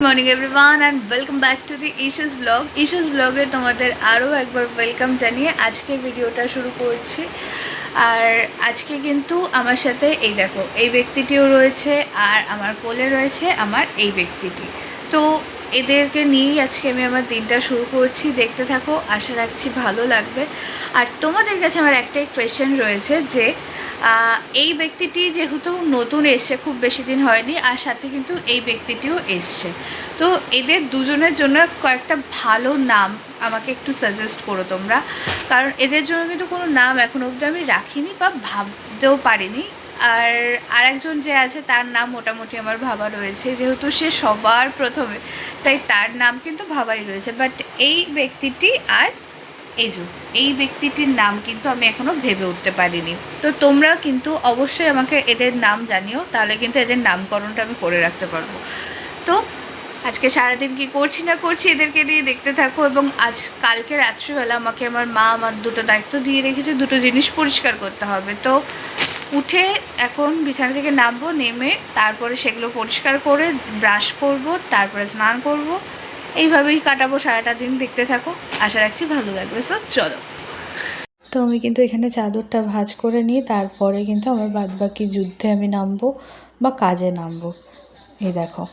Morning everyone and welcome back to the Isha's blog. Isha's ব্লগে তোমাদের আরও একবার ওয়েলকাম জানিয়ে আজকের ভিডিওটা শুরু করছি। আর আজকে কিন্তু আমার সাথে এই দেখো এই ব্যক্তিটিও রয়েছে, আর আমার কোলে রয়েছে আমার এই ব্যক্তিটি। তো এদেরকে নিয়েই আজকে আমি আমার দিনটা শুরু করছি। দেখতে থাকো, আশা রাখছি ভালো লাগবে। আর তোমাদের কাছে আমার একটাই কোয়েশ্চেন রয়েছে যে এই ব্যক্তিটি যেহেতু নতুন এসছে, খুব বেশি দিন হয়নি, আর সাথে কিন্তু এই ব্যক্তিটিও এসছে, তো এদের দুজনের জন্য কয়েকটা ভালো নাম আমাকে একটু সাজেস্ট করো তোমরা। কারণ এদের জন্য কিন্তু কোনো নাম এখনো অবধি আমি রাখিনি বা ভাবতেও পারিনি। আর আরেকজন যে আছে তার নাম মোটামুটি আমার ভাবা রয়েছে, যেহেতু সে সবার প্রথমে, তাই তার নাম কিন্তু ভাবাই রয়েছে। বাট এই ব্যক্তিটি আর এই ব্যক্তিটির নাম কিন্তু আমি এখনও ভেবে উঠতে পারিনি। তো তোমরা কিন্তু অবশ্যই আমাকে এদের নাম জানিও, তাহলে কিন্তু এদের নামকরণটা আমি করে রাখতে পারবো। তো আজকে সারাদিন কি করছি না করছি এদেরকে নিয়ে দেখতে থাকো। এবং কালকে রাত্রিবেলা আমাকে আমার মা আমার দুটো দায়িত্ব দিয়ে রেখেছে, দুটো জিনিস পরিষ্কার করতে হবে। তো উঠে এখন বিছানা থেকে নামবো, নেমে তারপরে সেগুলো পরিষ্কার করে ব্রাশ করব, তারপরে স্নান করব। এইভাবেই কাটাবো সারাটা দিন। দেখতে থাকো, আশা রাখছি ভালো লাগবে। সো চলো। তো আমি কিন্তু এখানে চাদরটা ভাঁজ করে নিয়ে তারপরে কিন্তু আমার বাদবাকি যুদ্ধে আমি নামবো বা কাজে নামবো। এই দেখো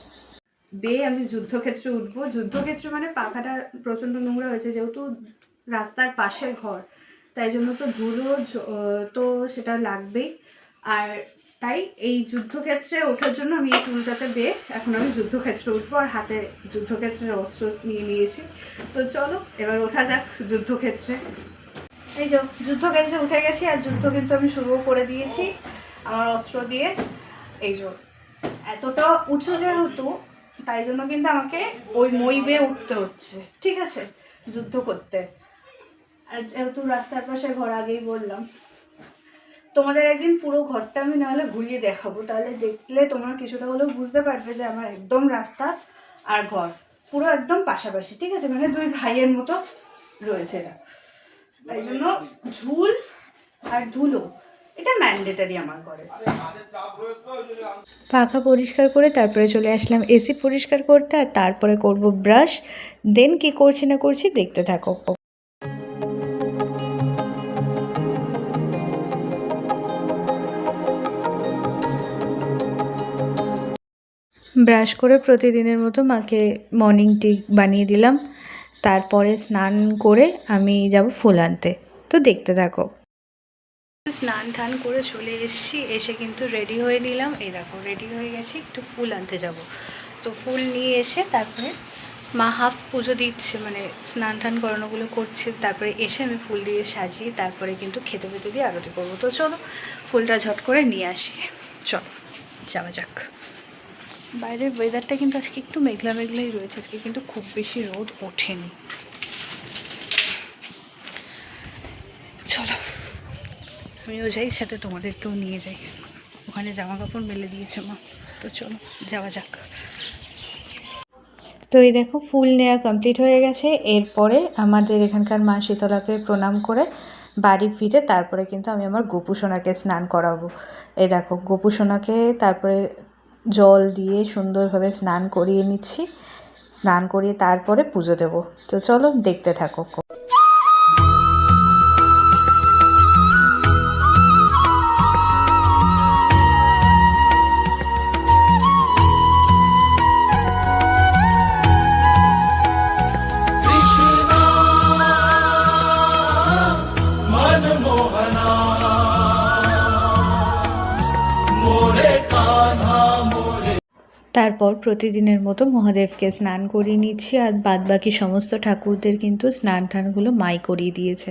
আমি যুদ্ধক্ষেত্রে উঠবো। যুদ্ধক্ষেত্রে মানে পাখাটা প্রচণ্ড নোংরা হয়েছে, যেহেতু রাস্তার পাশে ঘর, তাই জন্য তো ধুলো তো সেটা লাগবেই। আর তাই এই যুদ্ধক্ষেত্রে ওঠার জন্য আমি এই টুলটাতে এখন আমি যুদ্ধক্ষেত্রে উঠবো, আর হাতে যুদ্ধক্ষেত্রের অস্ত্র নিয়ে নিয়েছি। তো চলো এবার ওঠা যাক যুদ্ধক্ষেত্রে। এই যে যুদ্ধক্ষেত্রে উঠে গেছি, আর যুদ্ধ কিন্তু আমি শুরুও করে দিয়েছি আমার অস্ত্র দিয়ে। এই যে এতটা উঁচু যেহেতু, তাই জন্য কিন্তু আমাকে ওই মই বেয়ে উঠতে হচ্ছে, ঠিক আছে, যুদ্ধ করতে। আর যেহেতু রাস্তার পাশে ঘর, আগেই বললাম তোমাদের একদিন পুরো ঘরটা আমি নাহলে ঘুরিয়ে দেখাবো, তাহলে দেখলে তোমরা কিছুটা হলেও বুঝতে পারবে যে আমার একদম রাস্তা আর ঘর পুরো একদম পাশাপাশি, ঠিক আছে, মানে দুই ভাইয়ের মতো রয়েছে এটা। তাই জন্য ঝুল আর ধুলো এটা ম্যান্ডেটারি আমার ঘরে। পাখা পরিষ্কার করে তারপরে চলে আসলাম এসি পরিষ্কার করতে, আর তারপরে করব ব্রাশ। দেন কি করছি না করছি দেখতে থাকো। ব্রাশ করে প্রতিদিনের মতো মাকে মর্নিং টি বানিয়ে দিলাম। তারপরে স্নান করে আমি যাব ফুল আনতে। তো দেখতে থাকো। স্নান টান করে চলে এসেছি, এসে কিন্তু রেডি হয়ে নিলাম। এই দেখো রেডি হয়ে গেছি, একটু ফুল আনতে যাব। তো ফুল নিয়ে এসে তারপরে মা হাফ পুজো দিচ্ছে, মানে স্নান টান করানোগুলো করছে। তারপরে এসে আমি ফুল দিয়ে সাজিয়ে তারপরে কিন্তু খেতে খেতে দিয়ে আরতি করবো। তো চলো ফুলটা ঝট করে নিয়ে আসি, চলো যাওয়া যাক। বাইরের ওয়েদারটা কিন্তু আজকে একটু মেঘলা মেঘলাই রয়েছে, আজকে কিন্তু খুব বেশি রোদ ওঠেনি। চলো আমিও যাই, সাথে তোমাদেরকেও নিয়ে যাই। ওখানে জামা কাপড় মেলে দিয়েছে মা, তো চলো যাওয়া যাক। তো এই দেখো ফুল নেওয়া কমপ্লিট হয়ে গেছে। এরপরে আমাদের এখানকার মা শীতলাকে প্রণাম করে বাড়ি ফিরে তারপরে কিন্তু আমি আমার গোপুসোনাকে স্নান করাবো। এই দেখো গোপুসোনাকে তারপরে জল দিয়ে সুন্দরভাবে স্নান করিয়ে নিচ্ছি। স্নান করিয়ে তারপরে পুজো দেব। তো চলো দেখতে থাকো। তারপর প্রতিদিনের মতো মহাদেবকে স্নান করিয়ে নিচ্ছি, আর বাদবাকি সমস্ত ঠাকুরদের কিন্তু স্নান টানগুলো মাই করিয়ে দিয়েছে।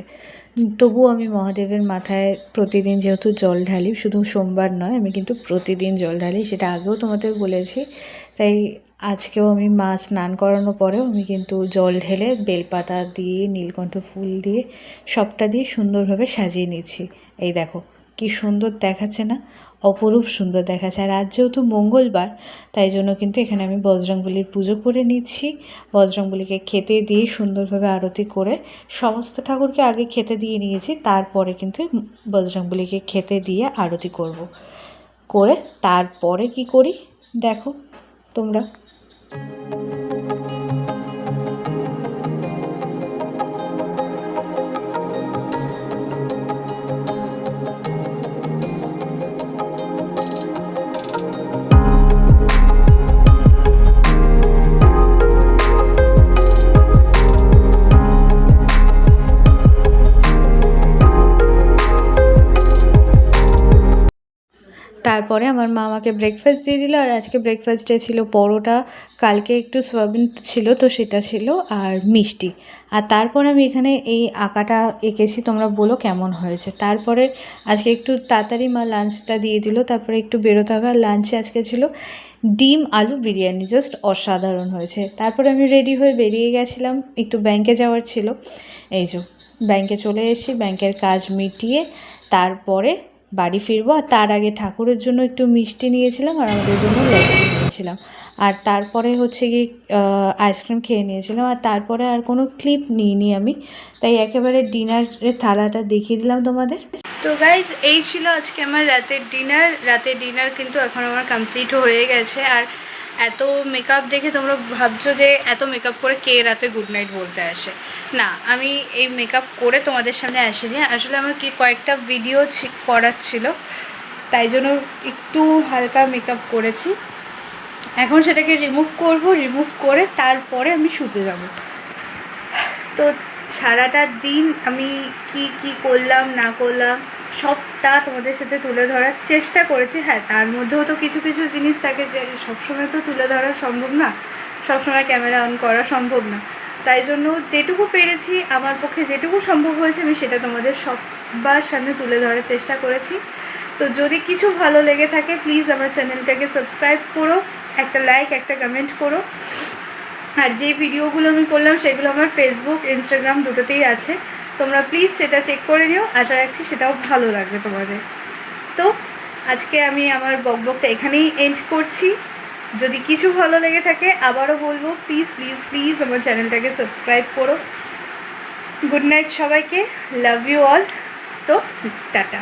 তবুও আমি মহাদেবের মাথায় প্রতিদিন যেহেতু জল ঢালি, শুধু সোমবার নয়, আমি কিন্তু প্রতিদিন জল ঢালি, সেটা আগেও তোমাদের বলেছি। তাই আজকেও আমি মা স্নান করানোর পরেও আমি কিন্তু জল ঢেলে বেলপাতা দিয়ে নীলকণ্ঠ ফুল দিয়ে সবটা দিয়ে সুন্দরভাবে সাজিয়ে নিচ্ছি। এই দেখো কি সুন্দর দেখাচ্ছে না, অপরূপ সুন্দর দেখাচ্ছে। আর আজ যেহেতু মঙ্গলবার, তাই জন্য কিন্তু এখানে আমি বজরংবলীর পুজো করে নিচ্ছি। বজরংবলীকে খেতে দিয়ে সুন্দরভাবে আরতি করে সমস্ত ঠাকুরকে আগে খেতে দিয়ে নিয়েছি, তারপরে কিন্তু বজরংবলীকে খেতে দিয়ে আরতি করব। করে তারপরে কি করি দেখো তোমরা। তারপরে আমার মা আমাকে ব্রেকফাস্ট দিয়ে দিল, আর আজকে ব্রেকফাস্টে ছিল পরোটা, কালকে একটু সয়াবিন ছিল তো সেটা ছিল, আর মিষ্টি। আর তারপর আমি এখানে এই আঁকাটা এঁকেছি, তোমরা বলো কেমন হয়েছে। তারপরে আজকে একটু তাড়াতাড়ি মা লাঞ্চটা দিয়ে দিল, তারপরে একটু বেরোতে হবে। আর লাঞ্চে আজকে ছিল ডিম আলু বিরিয়ানি, জাস্ট অসাধারণ হয়েছে। তারপরে আমি রেডি হয়ে বেরিয়ে গেছিলাম, একটু ব্যাংকে যাওয়ার ছিল। এই যে ব্যাংকে চলে এসেছি, ব্যাংকের কাজ মিটিয়ে তারপরে বাড়ি ফিরবো। আর তার আগে ঠাকুরের জন্য একটু মিষ্টি নিয়েছিলাম, আর আমাদের জন্য লস্যি নিয়েছিলাম। আর তারপরে হচ্ছে গিয়ে আইসক্রিম খেয়ে নিয়েছিলাম। আর তারপরে আর কোনো ক্লিপ নিইনি আমি, তাই একেবারে ডিনারের থালাটা দেখিয়ে দিলাম তোমাদের। তো গাইজ, এই ছিল আজকে আমার রাতের ডিনার কিন্তু এখন আমার কমপ্লিট হয়ে গেছে। আর এত মেকআপ দেখে তোমরা ভাবছো যে এত মেকআপ করে কে রাতে গুড নাইট বলতে আসে। না, আমি এই মেকআপ করে তোমাদের সামনে আসিনি, আসলে আমার কি কয়েকটা ভিডিও করার ছিল, তাই জন্য একটু হালকা মেকআপ করেছি। এখন সেটাকে রিমুভ করে তারপরে আমি শুতে যাব। তো সারাটা দিন আমি কি করলাম না করলাম সবটা তোমাদের সাথে তুলে ধরার চেষ্টা করেছি। হ্যাঁ, তার মধ্যেও তো কিছু কিছু জিনিস থাকে যে সবসময় তো তুলে ধরা সম্ভব না, সবসময় ক্যামেরা অন করা সম্ভব না। তাই জন্য যেটুকু পেরেছি, আমার পক্ষে যেটুকু সম্ভব হয়েছে, আমি সেটা তোমাদের সবার সামনে তুলে ধরার চেষ্টা করেছি। তো যদি কিছু ভালো লেগে থাকে প্লিজ আমার চ্যানেলটাকে সাবস্ক্রাইব করো, একটা লাইক একটা কমেন্ট করো। আর যে ভিডিওগুলো আমি করলাম সেগুলো আমার ফেসবুক ইনস্টাগ্রাম দুটোতেই আছে, তোমরা প্লিজ সেটা চেক করে নিও। আশা রাখছি সেটাও ভালো লাগবে তোমাদের। তো আজকে আমি আমার বকবকটা এখানেই এন্ড করছি। যদি কিছু ভালো লেগে থাকে আবারও বলবো, প্লিজ প্লিজ প্লিজ আমার চ্যানেলটাকে সাবস্ক্রাইব করো। গুড নাইট সবাইকে, লাভ ইউ অল। তো টাটা।